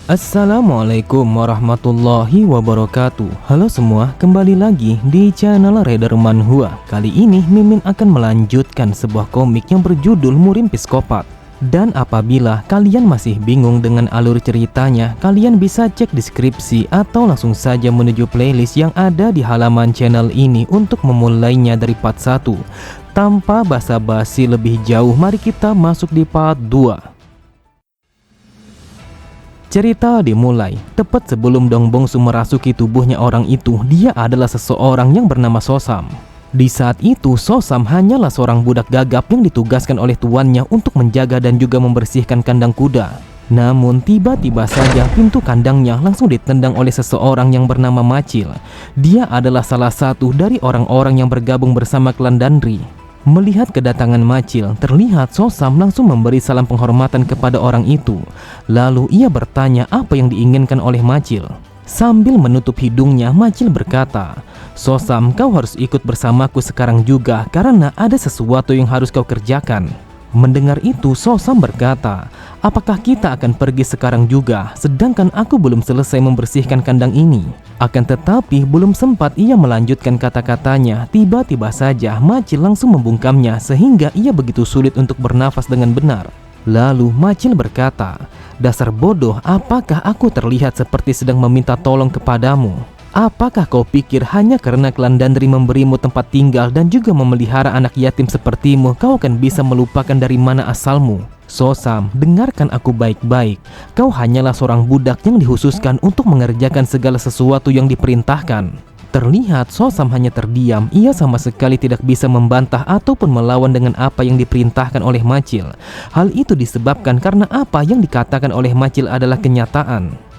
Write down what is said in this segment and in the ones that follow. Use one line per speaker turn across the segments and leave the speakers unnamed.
Assalamualaikum warahmatullahi wabarakatuh. Halo semua, kembali lagi di channel Raider Manhwa. Kali ini Mimin akan melanjutkan sebuah komik yang berjudul Murim Psikopat. Dan apabila kalian masih bingung dengan alur ceritanya, kalian bisa cek deskripsi atau langsung saja menuju playlist yang ada di halaman channel ini untuk memulainya dari part 1. Tanpa basa-basi lebih jauh, mari kita masuk di part 2. Cerita dimulai tepat sebelum Dong Bongsu merasuki tubuhnya orang itu. Dia adalah seseorang yang bernama Sosam. Di saat itu Sosam hanyalah seorang budak gagap yang ditugaskan oleh tuannya untuk menjaga dan juga membersihkan kandang kuda. Namun tiba-tiba saja pintu kandangnya langsung ditendang oleh seseorang yang bernama Macil. Dia adalah salah satu dari orang-orang yang bergabung bersama klan Dandri. Melihat kedatangan Macil, terlihat Sosam langsung memberi salam penghormatan kepada orang itu. Lalu ia bertanya apa yang diinginkan oleh Macil. Sambil menutup hidungnya, Macil berkata, "Sosam, kau harus ikut bersamaku sekarang juga karena ada sesuatu yang harus kau kerjakan." Mendengar itu, Sosam berkata, "Apakah kita akan pergi sekarang juga, sedangkan aku belum selesai membersihkan kandang ini?" Akan tetapi belum sempat ia melanjutkan kata-katanya, tiba-tiba saja Macil langsung membungkamnya sehingga ia begitu sulit untuk bernafas dengan benar. Lalu Macil berkata, "Dasar bodoh, apakah aku terlihat seperti sedang meminta tolong kepadamu? Apakah kau pikir hanya karena klan Dandri memberimu tempat tinggal dan juga memelihara anak yatim sepertimu, kau akan bisa melupakan dari mana asalmu? Sosam, dengarkan aku baik-baik. Kau hanyalah seorang budak yang dikhususkan untuk mengerjakan segala sesuatu yang diperintahkan." Terlihat Sosam hanya terdiam. Ia sama sekali tidak bisa membantah ataupun melawan dengan apa yang diperintahkan oleh Macil. Hal itu disebabkan karena apa yang dikatakan oleh Macil adalah kenyataan.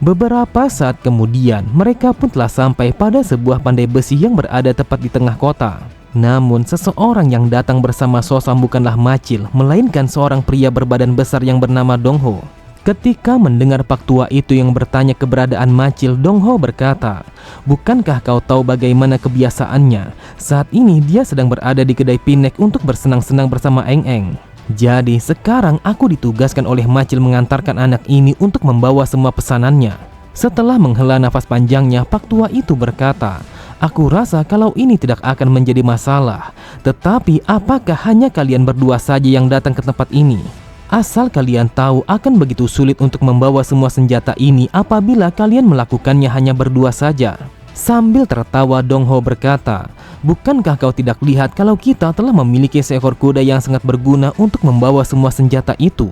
Beberapa saat kemudian, mereka pun telah sampai pada sebuah pandai besi yang berada tepat di tengah kota. Namun, seseorang yang datang bersama Sosam bukanlah Macil, melainkan seorang pria berbadan besar yang bernama Dongho. Ketika mendengar pak tua itu yang bertanya keberadaan Macil, Dongho berkata, "Bukankah kau tahu bagaimana kebiasaannya? Saat ini dia sedang berada di kedai Pinek untuk bersenang-senang bersama Eng-Eng. Jadi sekarang aku ditugaskan oleh Macil mengantarkan anak ini untuk membawa semua pesanannya." Setelah menghela nafas panjangnya, pak tua itu berkata, "Aku rasa kalau ini tidak akan menjadi masalah. Tetapi apakah hanya kalian berdua saja yang datang ke tempat ini? Asal kalian tahu akan begitu sulit untuk membawa semua senjata ini apabila kalian melakukannya hanya berdua saja." Sambil tertawa, Dongho berkata, "Bukankah kau tidak lihat kalau kita telah memiliki seekor kuda yang sangat berguna untuk membawa semua senjata itu?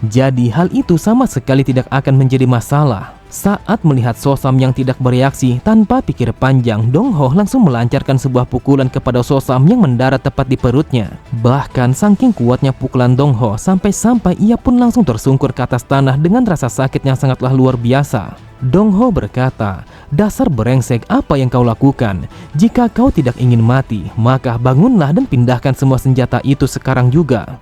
Jadi hal itu sama sekali tidak akan menjadi masalah." Saat melihat Sosam yang tidak bereaksi, tanpa pikir panjang, Dongho langsung melancarkan sebuah pukulan kepada Sosam yang mendarat tepat di perutnya. Bahkan saking kuatnya pukulan Dongho, sampai-sampai ia pun langsung tersungkur ke atas tanah dengan rasa sakit yang sangatlah luar biasa. Dongho berkata, "Dasar brengsek, apa yang kau lakukan? Jika kau tidak ingin mati, maka bangunlah dan pindahkan semua senjata itu sekarang juga."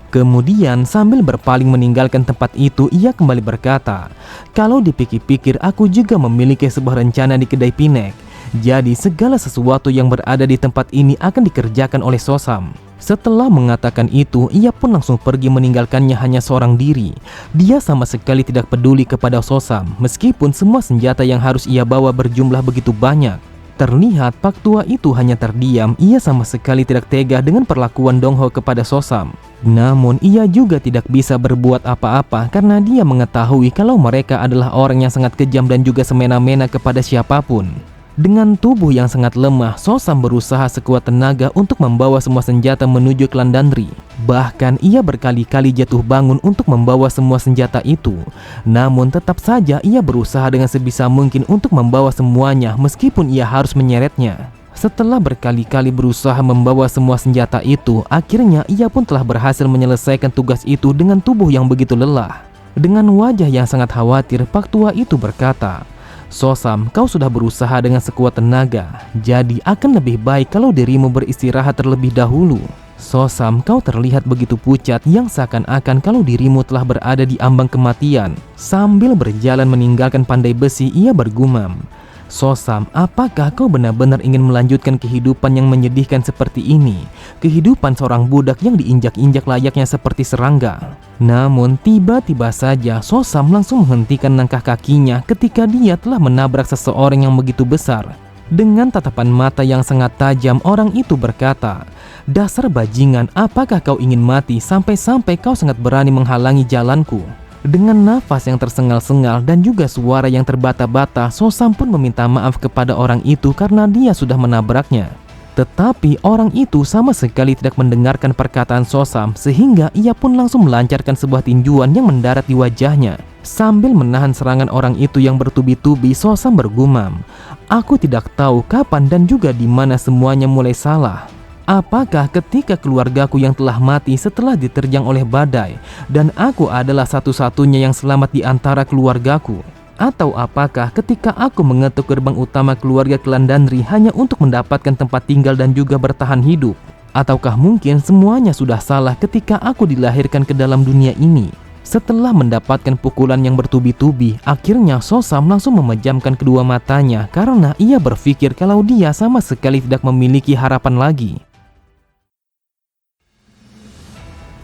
Kemudian sambil berpaling meninggalkan tempat itu, ia kembali berkata, "Kalau dipikir-pikir, aku juga memiliki sebuah rencana di kedai Pinek. Jadi segala sesuatu yang berada di tempat ini akan dikerjakan oleh Sosam." Setelah mengatakan itu, ia pun langsung pergi meninggalkannya hanya seorang diri. Dia sama sekali tidak peduli kepada Sosam, meskipun semua senjata yang harus ia bawa berjumlah begitu banyak. Terlihat pak tua itu hanya terdiam. Ia sama sekali tidak tega dengan perlakuan Dongho kepada Sosam. Namun ia juga tidak bisa berbuat apa-apa karena dia mengetahui kalau mereka adalah orang yang sangat kejam dan juga semena-mena kepada siapapun. Dengan tubuh yang sangat lemah, Sosam berusaha sekuat tenaga untuk membawa semua senjata menuju klan Dandri. Bahkan ia berkali-kali jatuh bangun untuk membawa semua senjata itu. Namun tetap saja ia berusaha dengan sebisa mungkin untuk membawa semuanya meskipun ia harus menyeretnya. Setelah berkali-kali berusaha membawa semua senjata itu, akhirnya ia pun telah berhasil menyelesaikan tugas itu dengan tubuh yang begitu lelah. Dengan wajah yang sangat khawatir, pak tua itu berkata, "Sosam, kau sudah berusaha dengan sekuat tenaga, jadi akan lebih baik kalau dirimu beristirahat terlebih dahulu. Sosam, kau terlihat begitu pucat yang seakan-akan kalau dirimu telah berada di ambang kematian." Sambil berjalan meninggalkan pandai besi, ia bergumam, Sosam, apakah kau benar-benar ingin melanjutkan kehidupan yang menyedihkan seperti ini? Kehidupan seorang budak yang diinjak-injak layaknya seperti serangga. Namun tiba-tiba saja Sosam langsung menghentikan langkah kakinya ketika dia telah menabrak seseorang yang begitu besar. Dengan tatapan mata yang sangat tajam, orang itu berkata, "Dasar bajingan, apakah kau ingin mati sampai-sampai kau sangat berani menghalangi jalanku?" Dengan nafas yang tersengal-sengal dan juga suara yang terbata-bata, Sosam pun meminta maaf kepada orang itu karena dia sudah menabraknya. Tetapi orang itu sama sekali tidak mendengarkan perkataan Sosam, sehingga ia pun langsung melancarkan sebuah tinjuan yang mendarat di wajahnya. Sambil menahan serangan orang itu yang bertubi-tubi, Sosam bergumam, "Aku tidak tahu kapan dan juga di mana semuanya mulai salah. Apakah ketika keluargaku yang telah mati setelah diterjang oleh badai dan aku adalah satu-satunya yang selamat di antara keluargaku? Atau apakah ketika aku mengetuk gerbang utama keluarga Kelandandri hanya untuk mendapatkan tempat tinggal dan juga bertahan hidup? Ataukah mungkin semuanya sudah salah ketika aku dilahirkan ke dalam dunia ini?" Setelah mendapatkan pukulan yang bertubi-tubi, akhirnya Sosam langsung memejamkan kedua matanya karena ia berpikir kalau dia sama sekali tidak memiliki harapan lagi.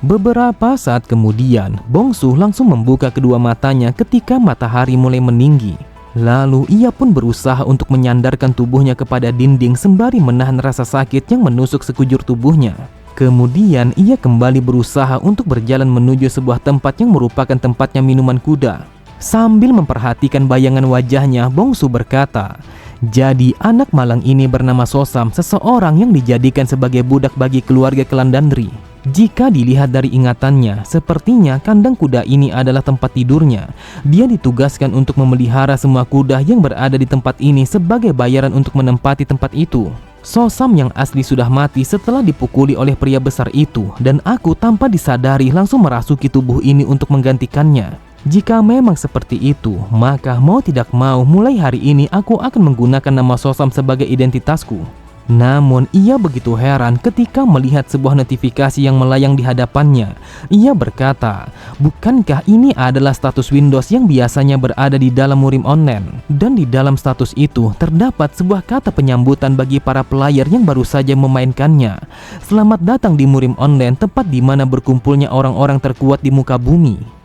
Beberapa saat kemudian, Bongsu langsung membuka kedua matanya ketika matahari mulai meninggi. Lalu ia pun berusaha untuk menyandarkan tubuhnya kepada dinding sembari menahan rasa sakit yang menusuk sekujur tubuhnya. Kemudian ia kembali berusaha untuk berjalan menuju sebuah tempat yang merupakan tempatnya minuman kuda. Sambil memperhatikan bayangan wajahnya, Bongsu berkata, "Jadi anak malang ini bernama Sosam, seseorang yang dijadikan sebagai budak bagi keluarga Kelandandri. Jika dilihat dari ingatannya, sepertinya kandang kuda ini adalah tempat tidurnya. Dia ditugaskan untuk memelihara semua kuda yang berada di tempat ini sebagai bayaran untuk menempati tempat itu." Sosam yang asli sudah mati setelah dipukuli oleh pria besar itu, dan aku tanpa disadari langsung merasuki tubuh ini untuk menggantikannya. Jika memang seperti itu, maka mau tidak mau mulai hari ini aku akan menggunakan nama Sosam sebagai identitasku. Namun ia begitu heran ketika melihat sebuah notifikasi yang melayang di hadapannya. Ia berkata, "Bukankah ini adalah status Windows yang biasanya berada di dalam Murim Online?" Dan di dalam status itu terdapat sebuah kata penyambutan bagi para player yang baru saja memainkannya. "Selamat datang di Murim Online, tempat di mana berkumpulnya orang-orang terkuat di muka bumi."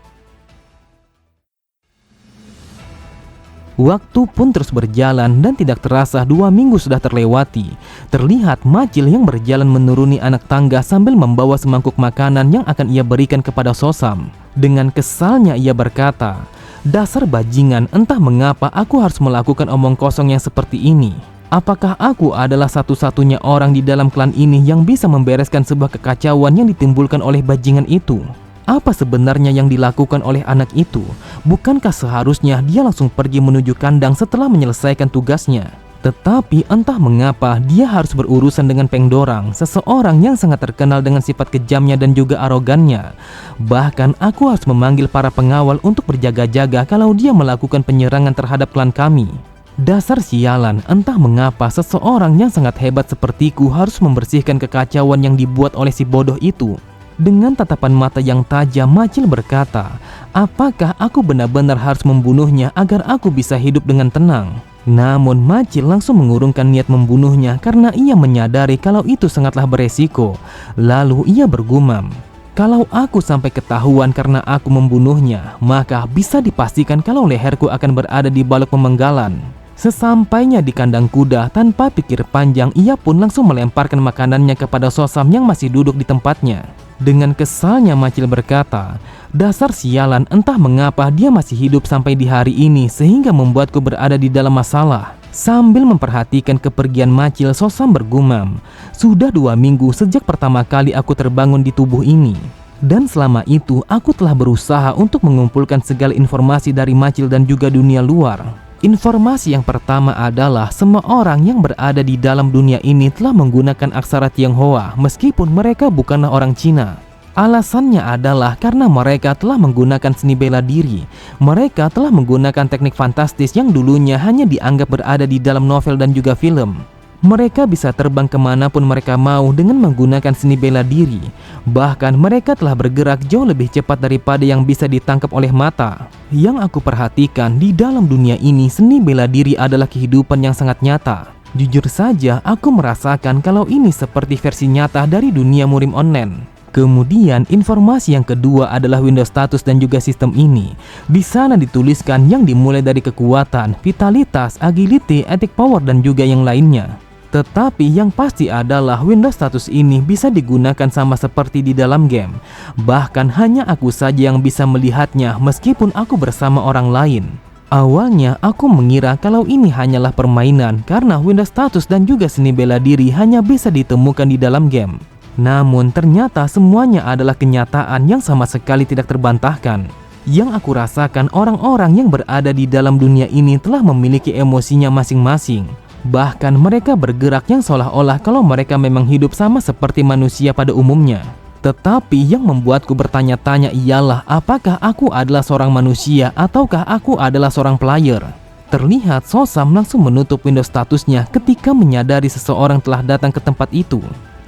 Waktu pun terus berjalan dan tidak terasa 2 minggu sudah terlewati. Terlihat Macil yang berjalan menuruni anak tangga sambil membawa semangkuk makanan yang akan ia berikan kepada Sosam. Dengan kesalnya ia berkata, "Dasar bajingan, entah mengapa aku harus melakukan omong kosong yang seperti ini. Apakah aku adalah satu-satunya orang di dalam klan ini yang bisa membereskan sebuah kekacauan yang ditimbulkan oleh bajingan itu? Apa sebenarnya yang dilakukan oleh anak itu? Bukankah seharusnya dia langsung pergi menuju kandang setelah menyelesaikan tugasnya? Tetapi entah mengapa dia harus berurusan dengan Pengdorang, seseorang yang sangat terkenal dengan sifat kejamnya dan juga arogannya. Bahkan aku harus memanggil para pengawal untuk berjaga-jaga kalau dia melakukan penyerangan terhadap klan kami. Dasar sialan, entah mengapa seseorang yang sangat hebat sepertiku harus membersihkan kekacauan yang dibuat oleh si bodoh itu." Dengan tatapan mata yang tajam, Macil berkata, "Apakah aku benar-benar harus membunuhnya agar aku bisa hidup dengan tenang?" Namun Macil langsung mengurungkan niat membunuhnya karena ia menyadari kalau itu sangatlah beresiko. Lalu ia bergumam, "Kalau aku sampai ketahuan karena aku membunuhnya, maka bisa dipastikan kalau leherku akan berada di balok pemenggalan." Sesampainya di kandang kuda, tanpa pikir panjang, ia pun langsung melemparkan makanannya kepada Sosam yang masih duduk di tempatnya. Dengan kesalnya Macil berkata, "Dasar sialan, entah mengapa dia masih hidup sampai di hari ini sehingga membuatku berada di dalam masalah." Sambil memperhatikan kepergian Macil, Sosam bergumam, "Sudah 2 minggu sejak pertama kali aku terbangun di tubuh ini. Dan selama itu aku telah berusaha untuk mengumpulkan segala informasi dari Macil dan juga dunia luar. Informasi yang pertama adalah semua orang yang berada di dalam dunia ini telah menggunakan aksara Tionghoa meskipun mereka bukanlah orang Cina. Alasannya adalah karena mereka telah menggunakan seni bela diri. Mereka telah menggunakan teknik fantastis yang dulunya hanya dianggap berada di dalam novel dan juga film. Mereka bisa terbang kemanapun mereka mau dengan menggunakan seni bela diri. Bahkan mereka telah bergerak jauh lebih cepat daripada yang bisa ditangkap oleh mata. Yang aku perhatikan di dalam dunia ini, seni bela diri adalah kehidupan yang sangat nyata. Jujur saja, aku merasakan kalau ini seperti versi nyata dari dunia murim online. Kemudian informasi yang kedua adalah Windows status dan juga sistem ini. Di sana dituliskan yang dimulai dari kekuatan, vitalitas, agility, attack power dan juga yang lainnya. Tetapi yang pasti adalah Windows status ini bisa digunakan sama seperti di dalam game. Bahkan hanya aku saja yang bisa melihatnya meskipun aku bersama orang lain. Awalnya aku mengira kalau ini hanyalah permainan karena Windows status dan juga seni bela diri hanya bisa ditemukan di dalam game. Namun ternyata semuanya adalah kenyataan yang sama sekali tidak terbantahkan. Yang aku rasakan, orang-orang yang berada di dalam dunia ini telah memiliki emosinya masing-masing. Bahkan mereka bergerak yang seolah-olah kalau mereka memang hidup sama seperti manusia pada umumnya. Tetapi yang membuatku bertanya-tanya ialah apakah aku adalah seorang manusia ataukah aku adalah seorang player. Terlihat Sosam langsung menutup Windows statusnya ketika menyadari seseorang telah datang ke tempat itu.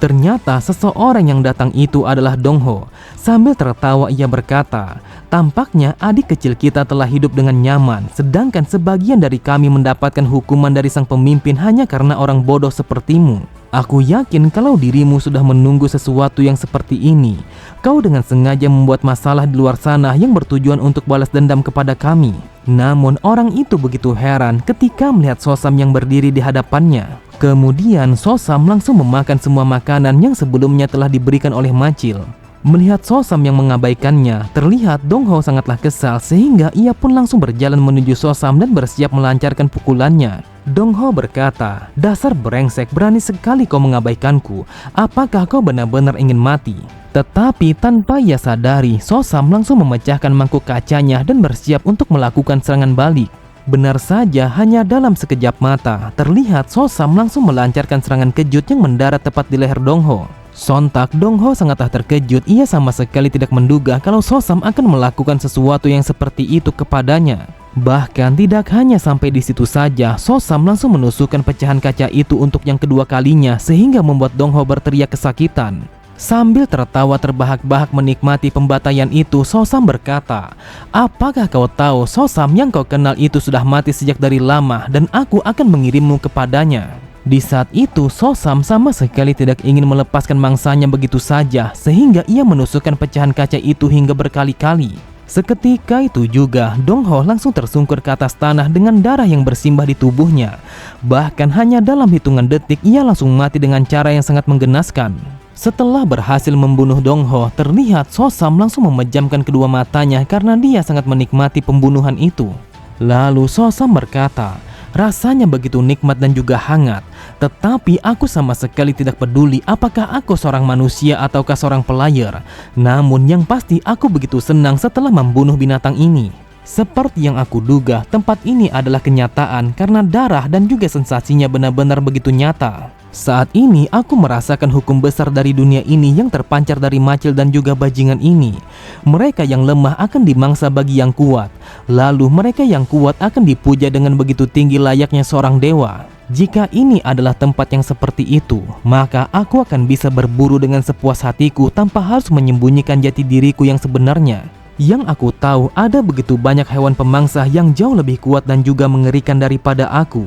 Ternyata seseorang yang datang itu adalah Dongho. Sambil tertawa ia berkata, "Tampaknya adik kecil kita telah hidup dengan nyaman, sedangkan sebagian dari kami mendapatkan hukuman dari sang pemimpin hanya karena orang bodoh sepertimu. Aku yakin kalau dirimu sudah menunggu sesuatu yang seperti ini. Kau dengan sengaja membuat masalah di luar sana yang bertujuan untuk balas dendam kepada kami." Namun orang itu begitu heran ketika melihat Sosam yang berdiri di hadapannya. Kemudian Sosam langsung memakan semua makanan yang sebelumnya telah diberikan oleh Macil. Melihat Sosam yang mengabaikannya, terlihat Dongho sangatlah kesal sehingga ia pun langsung berjalan menuju Sosam dan bersiap melancarkan pukulannya. Dongho berkata, "Dasar brengsek, berani sekali kau mengabaikanku. Apakah kau benar-benar ingin mati?" Tetapi tanpa ia sadari, Sosam langsung memecahkan mangkuk kacanya dan bersiap untuk melakukan serangan balik. Benar saja, hanya dalam sekejap mata, terlihat Sosam langsung melancarkan serangan kejut yang mendarat tepat di leher Dongho. Sontak Dongho sangatlah terkejut, ia sama sekali tidak menduga kalau Sosam akan melakukan sesuatu yang seperti itu kepadanya. Bahkan tidak hanya sampai di situ saja, Sosam langsung menusukkan pecahan kaca itu untuk yang kedua kalinya sehingga membuat Dongho berteriak kesakitan. Sambil tertawa terbahak-bahak menikmati pembantaian itu, Sosam berkata, "Apakah kau tahu Sosam yang kau kenal itu sudah mati sejak dari lama dan aku akan mengirimmu kepadanya?" Di saat itu Sosam sama sekali tidak ingin melepaskan mangsanya begitu saja sehingga ia menusukkan pecahan kaca itu hingga berkali-kali. Seketika itu juga Dongho langsung tersungkur ke atas tanah dengan darah yang bersimbah di tubuhnya. Bahkan hanya dalam hitungan detik ia langsung mati dengan cara yang sangat menggenaskan. Setelah berhasil membunuh Dongho, terlihat Sosam langsung memejamkan kedua matanya karena dia sangat menikmati pembunuhan itu. Lalu Sosam berkata, "Rasanya begitu nikmat dan juga hangat, tetapi aku sama sekali tidak peduli apakah aku seorang manusia ataukah seorang player. Namun yang pasti aku begitu senang setelah membunuh binatang ini." Seperti yang aku duga, tempat ini adalah kenyataan karena darah dan juga sensasinya benar-benar begitu nyata. Saat ini aku merasakan hukum besar dari dunia ini yang terpancar dari Macil dan juga bajingan ini. Mereka yang lemah akan dimangsa bagi yang kuat. Lalu mereka yang kuat akan dipuja dengan begitu tinggi layaknya seorang dewa. Jika ini adalah tempat yang seperti itu, maka aku akan bisa berburu dengan sepuas hatiku tanpa harus menyembunyikan jati diriku yang sebenarnya. Yang aku tahu ada begitu banyak hewan pemangsa yang jauh lebih kuat dan juga mengerikan daripada aku.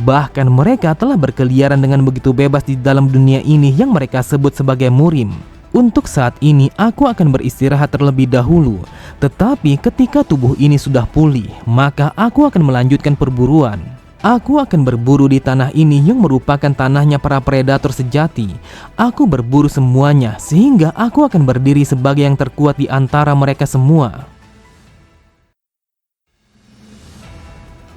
Bahkan mereka telah berkeliaran dengan begitu bebas di dalam dunia ini yang mereka sebut sebagai murim. Untuk saat ini aku akan beristirahat terlebih dahulu. Tetapi ketika tubuh ini sudah pulih, maka aku akan melanjutkan perburuan. Aku akan berburu di tanah ini yang merupakan tanahnya para predator sejati. Aku berburu semuanya sehingga aku akan berdiri sebagai yang terkuat di antara mereka semua.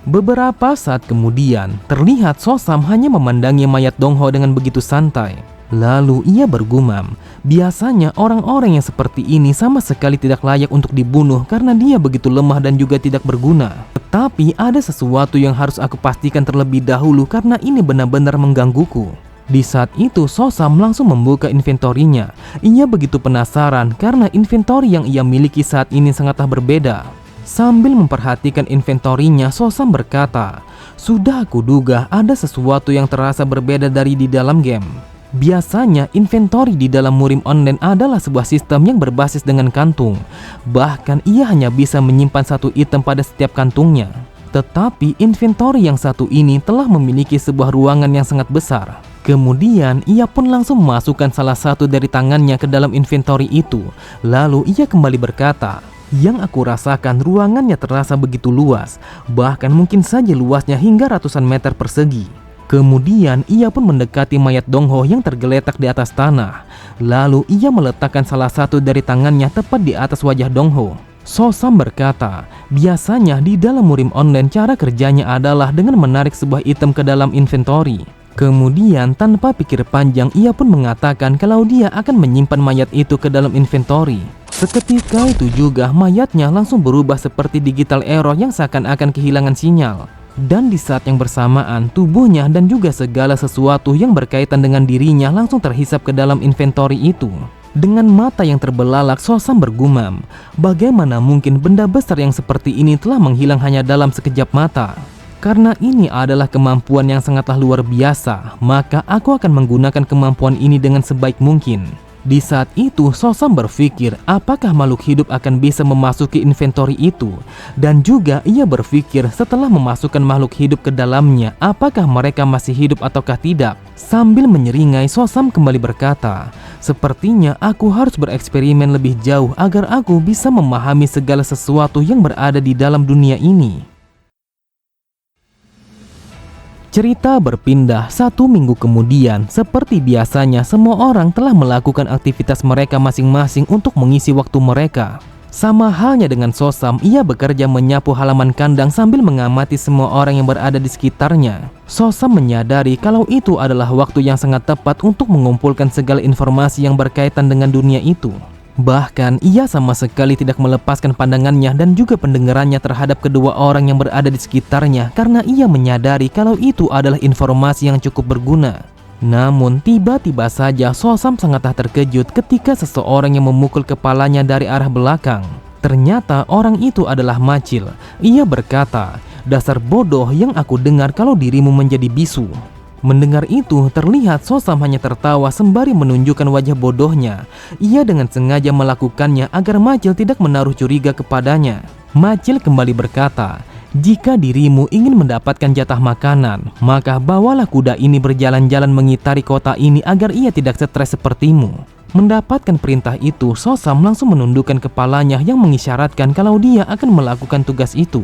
Beberapa saat kemudian, terlihat Sosam hanya memandangi mayat Dongho dengan begitu santai. Lalu ia bergumam, biasanya orang-orang yang seperti ini sama sekali tidak layak untuk dibunuh karena dia begitu lemah dan juga tidak berguna. Tetapi ada sesuatu yang harus aku pastikan terlebih dahulu karena ini benar-benar menggangguku. Di saat itu Sosam langsung membuka inventorinya. Ia begitu penasaran karena inventori yang ia miliki saat ini sangatlah berbeda. Sambil memperhatikan inventorinya, Sosam berkata, "Sudah aku duga ada sesuatu yang terasa berbeda dari di dalam game. Biasanya inventory di dalam Murim Online adalah sebuah sistem yang berbasis dengan kantung. Bahkan ia hanya bisa menyimpan satu item pada setiap kantungnya. Tetapi inventory yang satu ini telah memiliki sebuah ruangan yang sangat besar." Kemudian ia pun langsung memasukkan salah satu dari tangannya ke dalam inventory itu. Lalu ia kembali berkata, "Yang aku rasakan ruangannya terasa begitu luas, bahkan mungkin saja luasnya hingga ratusan meter persegi." Kemudian ia pun mendekati mayat Dongho yang tergeletak di atas tanah. Lalu ia meletakkan salah satu dari tangannya tepat di atas wajah Dongho. Sosam berkata, biasanya di dalam Murim Online cara kerjanya adalah dengan menarik sebuah item ke dalam inventory. Kemudian tanpa pikir panjang ia pun mengatakan kalau dia akan menyimpan mayat itu ke dalam inventory. Seketika itu juga mayatnya langsung berubah seperti digital error yang seakan-akan kehilangan sinyal. Dan di saat yang bersamaan tubuhnya dan juga segala sesuatu yang berkaitan dengan dirinya langsung terhisap ke dalam inventory itu. Dengan mata yang terbelalak, Sosam bergumam, bagaimana mungkin benda besar yang seperti ini telah menghilang hanya dalam sekejap mata? Karena ini adalah kemampuan yang sangatlah luar biasa, maka aku akan menggunakan kemampuan ini dengan sebaik mungkin. Di saat itu, Sosam berpikir apakah makhluk hidup akan bisa memasuki inventory itu. Dan juga ia berpikir setelah memasukkan makhluk hidup ke dalamnya, apakah mereka masih hidup ataukah tidak. Sambil menyeringai, Sosam kembali berkata, "Sepertinya aku harus bereksperimen lebih jauh agar aku bisa memahami segala sesuatu yang berada di dalam dunia ini." Cerita berpindah 1 minggu kemudian. Seperti biasanya, semua orang telah melakukan aktivitas mereka masing-masing untuk mengisi waktu mereka. Sama halnya dengan Sosam, ia bekerja menyapu halaman kandang sambil mengamati semua orang yang berada di sekitarnya. Sosam menyadari kalau itu adalah waktu yang sangat tepat untuk mengumpulkan segala informasi yang berkaitan dengan dunia itu. Bahkan ia sama sekali tidak melepaskan pandangannya dan juga pendengarannya terhadap kedua orang yang berada di sekitarnya karena ia menyadari kalau itu adalah informasi yang cukup berguna. Namun tiba-tiba saja Sosam sangatlah terkejut ketika seseorang yang memukul kepalanya dari arah belakang. Ternyata orang itu adalah Macil. Ia berkata, "Dasar bodoh, yang aku dengar kalau dirimu menjadi bisu." Mendengar itu, terlihat Sosam hanya tertawa sembari menunjukkan wajah bodohnya. Ia dengan sengaja melakukannya agar Macil tidak menaruh curiga kepadanya. Macil kembali berkata, "Jika dirimu ingin mendapatkan jatah makanan, maka bawalah kuda ini berjalan-jalan mengitari kota ini agar ia tidak stres sepertimu." Mendapatkan perintah itu, Sosam langsung menundukkan kepalanya yang mengisyaratkan kalau dia akan melakukan tugas itu.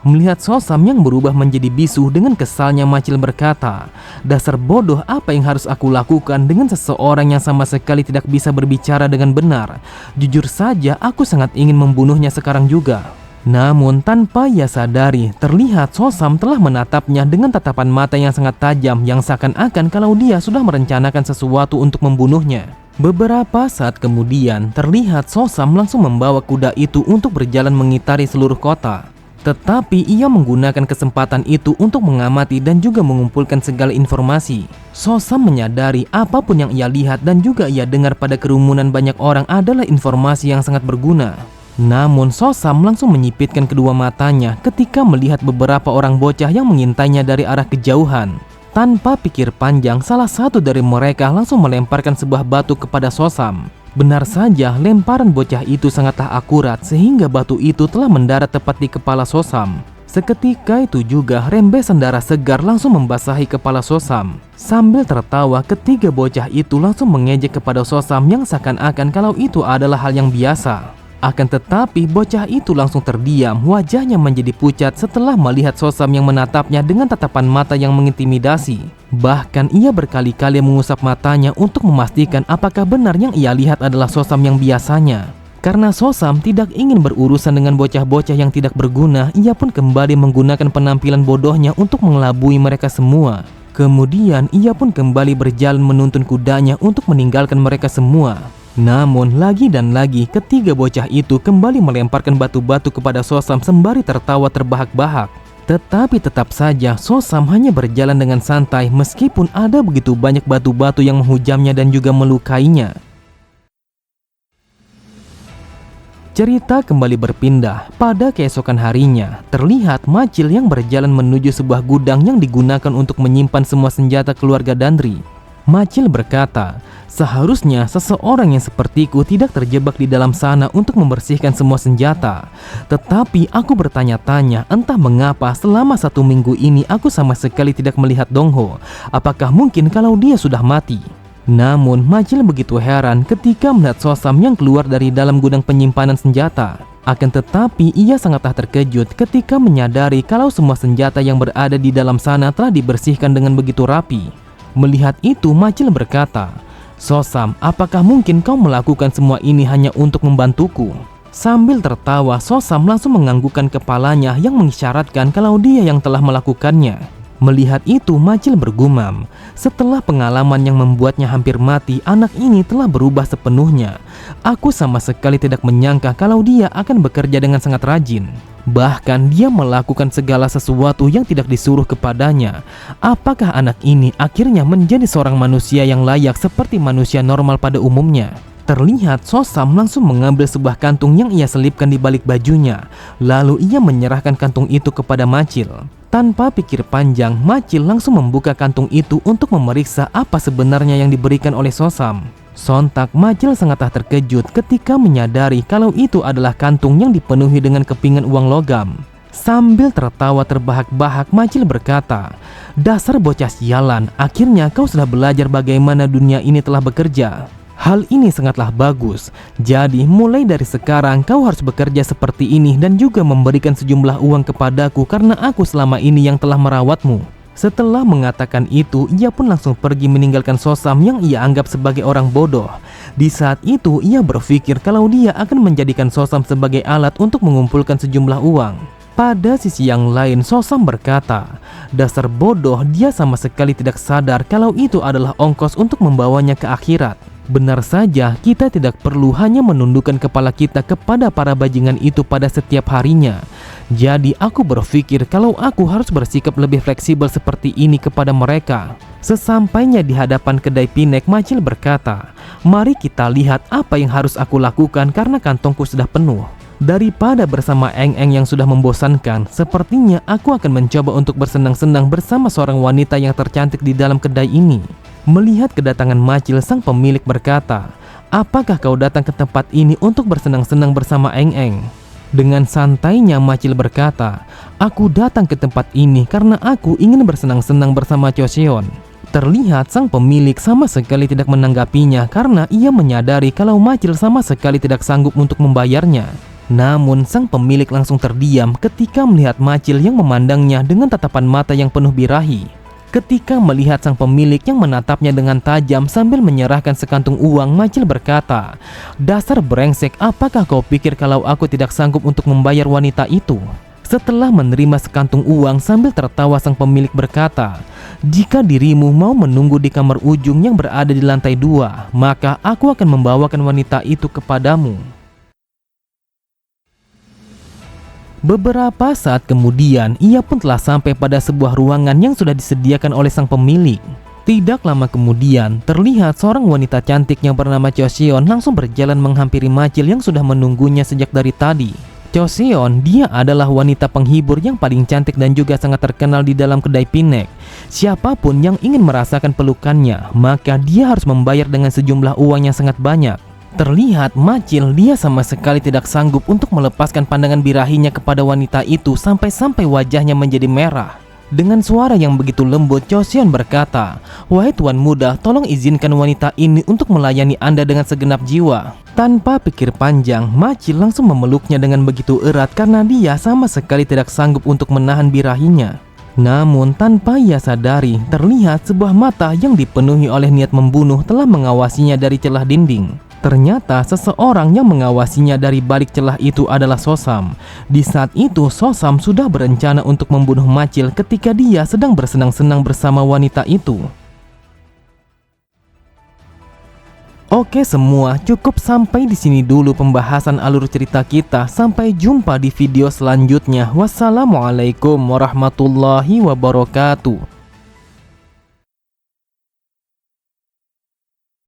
Melihat Sosam yang berubah menjadi bisu, dengan kesalnya Macil berkata, "Dasar bodoh, apa yang harus aku lakukan dengan seseorang yang sama sekali tidak bisa berbicara dengan benar? Jujur saja aku sangat ingin membunuhnya sekarang juga." Namun tanpa ia sadari, terlihat Sosam telah menatapnya dengan tatapan mata yang sangat tajam yang seakan-akan kalau dia sudah merencanakan sesuatu untuk membunuhnya. Beberapa saat kemudian, terlihat Sosam langsung membawa kuda itu untuk berjalan mengitari seluruh kota. Tetapi ia menggunakan kesempatan itu untuk mengamati dan juga mengumpulkan segala informasi. Sosam menyadari apapun yang ia lihat dan juga ia dengar pada kerumunan banyak orang adalah informasi yang sangat berguna. Namun Sosam langsung menyipitkan kedua matanya ketika melihat beberapa orang bocah yang mengintainya dari arah kejauhan. Tanpa pikir panjang, salah satu dari mereka langsung melemparkan sebuah batu kepada Sosam. Benar saja, lemparan bocah itu sangatlah akurat sehingga batu itu telah mendarat tepat di kepala Sosam. Seketika itu juga rembesan darah segar langsung membasahi kepala Sosam. Sambil tertawa, ketiga bocah itu langsung mengejek kepada Sosam yang seakan-akan kalau itu adalah hal yang biasa. Akan tetapi bocah itu langsung terdiam, wajahnya menjadi pucat setelah melihat Sosam yang menatapnya dengan tatapan mata yang mengintimidasi. Bahkan ia berkali-kali mengusap matanya untuk memastikan apakah benar yang ia lihat adalah Sosam yang biasanya. Karena Sosam tidak ingin berurusan dengan bocah-bocah yang tidak berguna, ia pun kembali menggunakan penampilan bodohnya untuk mengelabui mereka semua. Kemudian ia pun kembali berjalan menuntun kudanya untuk meninggalkan mereka semua. Namun lagi dan lagi ketiga bocah itu kembali melemparkan batu-batu kepada Sosam sembari tertawa terbahak-bahak. Tetapi tetap saja Sosam hanya berjalan dengan santai meskipun ada begitu banyak batu-batu yang menghujamnya dan juga melukainya. Cerita kembali berpindah. Pada keesokan harinya, terlihat Macil yang berjalan menuju sebuah gudang yang digunakan untuk menyimpan semua senjata keluarga Dandri. Macil berkata, seharusnya seseorang yang sepertiku tidak terjebak di dalam sana untuk membersihkan semua senjata. Tetapi aku bertanya-tanya, entah mengapa selama 1 minggu ini aku sama sekali tidak melihat Dongho. Apakah mungkin kalau dia sudah mati? Namun Macil begitu heran ketika melihat Sosam yang keluar dari dalam gudang penyimpanan senjata. Akan tetapi ia sangatlah terkejut ketika menyadari kalau semua senjata yang berada di dalam sana telah dibersihkan dengan begitu rapi. Melihat itu Macil berkata, "Sosam, apakah mungkin kau melakukan semua ini hanya untuk membantuku?" Sambil tertawa, Sosam langsung menganggukkan kepalanya yang mengisyaratkan kalau dia yang telah melakukannya. Melihat itu Macil bergumam, setelah pengalaman yang membuatnya hampir mati, anak ini telah berubah sepenuhnya. Aku sama sekali tidak menyangka kalau dia akan bekerja dengan sangat rajin. Bahkan dia melakukan segala sesuatu yang tidak disuruh kepadanya. Apakah anak ini akhirnya menjadi seorang manusia yang layak seperti manusia normal pada umumnya? Terlihat Sosam langsung mengambil sebuah kantung yang ia selipkan di balik bajunya. Lalu ia menyerahkan kantung itu kepada Macil. Tanpa pikir panjang, Macil langsung membuka kantung itu untuk memeriksa apa sebenarnya yang diberikan oleh Sosam. Sontak Macil sangatlah terkejut ketika menyadari kalau itu adalah kantung yang dipenuhi dengan kepingan uang logam. Sambil tertawa terbahak-bahak, Macil berkata, "Dasar bocah sialan, akhirnya kau sudah belajar bagaimana dunia ini telah bekerja. Hal ini sangatlah bagus. Jadi mulai dari sekarang kau harus bekerja seperti ini dan juga memberikan sejumlah uang kepadaku karena aku selama ini yang telah merawatmu." Setelah mengatakan itu, ia pun langsung pergi meninggalkan Sosam yang ia anggap sebagai orang bodoh. Di saat itu ia berpikir kalau dia akan menjadikan Sosam sebagai alat untuk mengumpulkan sejumlah uang. Pada sisi yang lain, Sosam berkata, "Dasar bodoh, dia sama sekali tidak sadar kalau itu adalah ongkos untuk membawanya ke akhirat. Benar saja, kita tidak perlu hanya menundukkan kepala kita kepada para bajingan itu pada setiap harinya. Jadi aku berpikir kalau aku harus bersikap lebih fleksibel seperti ini kepada mereka." Sesampainya di hadapan kedai Pinek, Macil berkata, "Mari kita lihat apa yang harus aku lakukan karena kantongku sudah penuh. Daripada bersama Eng-Eng yang sudah membosankan, sepertinya aku akan mencoba untuk bersenang-senang bersama seorang wanita yang tercantik di dalam kedai ini." Melihat kedatangan Macil, sang pemilik berkata, "Apakah kau datang ke tempat ini untuk bersenang-senang bersama Eng-Eng?" Dengan santainya Macil berkata, "Aku datang ke tempat ini karena aku ingin bersenang-senang bersama Choseon." Terlihat sang pemilik sama sekali tidak menanggapinya karena ia menyadari kalau Macil sama sekali tidak sanggup untuk membayarnya. Namun sang pemilik langsung terdiam ketika melihat Macil yang memandangnya dengan tatapan mata yang penuh birahi. Ketika melihat sang pemilik yang menatapnya dengan tajam sambil menyerahkan sekantung uang, Macil berkata, "Dasar brengsek, apakah kau pikir kalau aku tidak sanggup untuk membayar wanita itu?" Setelah menerima sekantung uang sambil tertawa, sang pemilik berkata, "Jika dirimu mau menunggu di kamar ujung yang berada di lantai 2, maka aku akan membawakan wanita itu kepadamu." Beberapa saat kemudian, ia pun telah sampai pada sebuah ruangan yang sudah disediakan oleh sang pemilik. Tidak lama kemudian, terlihat seorang wanita cantik yang bernama Choseon langsung berjalan menghampiri Macil yang sudah menunggunya sejak dari tadi. Choseon, dia adalah wanita penghibur yang paling cantik dan juga sangat terkenal di dalam kedai Pinek. Siapapun yang ingin merasakan pelukannya, maka dia harus membayar dengan sejumlah uang yang sangat banyak. Terlihat Macil, dia sama sekali tidak sanggup untuk melepaskan pandangan birahinya kepada wanita itu sampai-sampai wajahnya menjadi merah. Dengan suara yang begitu lembut, Choseon berkata, "Wahai tuan muda, tolong izinkan wanita ini untuk melayani Anda dengan segenap jiwa." Tanpa pikir panjang, Macil langsung memeluknya dengan begitu erat karena dia sama sekali tidak sanggup untuk menahan birahinya. Namun tanpa ia sadari, terlihat sebuah mata yang dipenuhi oleh niat membunuh telah mengawasinya dari celah dinding. Ternyata seseorang yang mengawasinya dari balik celah itu adalah Sosam. Di saat itu Sosam sudah berencana untuk membunuh Macil ketika dia sedang bersenang-senang bersama wanita itu. Oke semua, cukup sampai di sini dulu pembahasan alur cerita kita. Sampai jumpa di video selanjutnya. Wassalamualaikum warahmatullahi wabarakatuh.